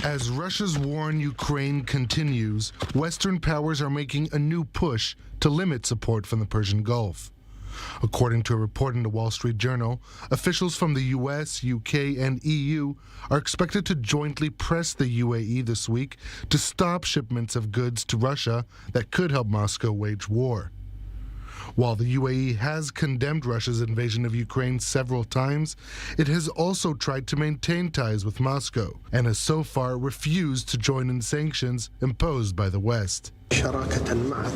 As Russia's war in Ukraine continues, Western powers are making a new push to limit support from the Persian Gulf. According to a report in the Wall Street Journal, officials from the US, UK, and EU are expected to jointly press the UAE this week to stop shipments of goods to Russia that could help Moscow wage war. While the UAE has condemned Russia's invasion of Ukraine several times, it has also tried to maintain ties with Moscow and has so far refused to join in sanctions imposed by the West.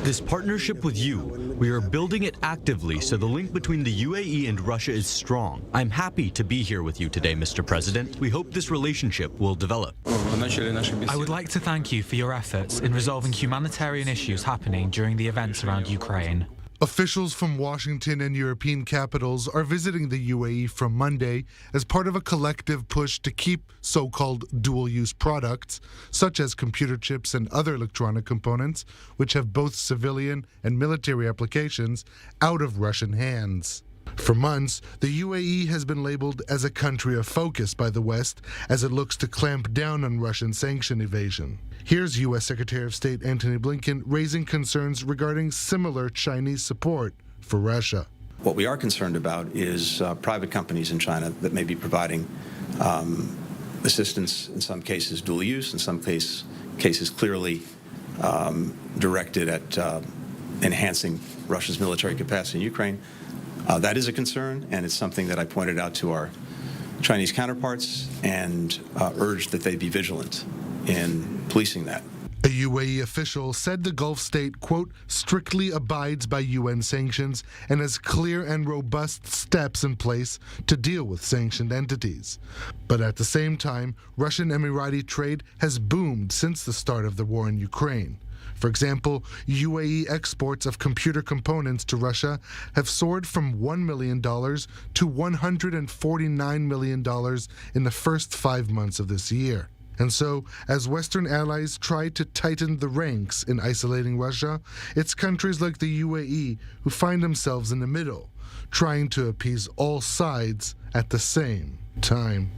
This partnership with you, we are building it actively so the link between the UAE and Russia is strong. I'm happy to be here with you today, Mr. President. We hope this relationship will develop. I would like to thank you for your efforts in resolving humanitarian issues happening during the events around Ukraine. Officials from Washington and European capitals are visiting the UAE from Monday as part of a collective push to keep so-called dual-use products, such as computer chips and other electronic components, which have both civilian and military applications, out of Russian hands. For months, the UAE has been labeled as a country of focus by the West as it looks to clamp down on Russian sanction evasion. Here's U.S. Secretary of State Antony Blinken raising concerns regarding similar Chinese support for Russia. What we are concerned about is private companies in China that may be providing assistance, in some cases dual use, in some cases clearly directed at enhancing Russia's military capacity in Ukraine. That is a concern, and it's something that I pointed out to our Chinese counterparts and urged that they be vigilant in policing that. A UAE official said the Gulf state, quote, strictly abides by UN sanctions and has clear and robust steps in place to deal with sanctioned entities. But at the same time, Russian Emirati trade has boomed since the start of the war in Ukraine. For example, UAE exports of computer components to Russia have soared from $1 million to $149 million in the first 5 months of this year. And so, as Western allies try to tighten the ranks in isolating Russia, it's countries like the UAE who find themselves in the middle, trying to appease all sides at the same time.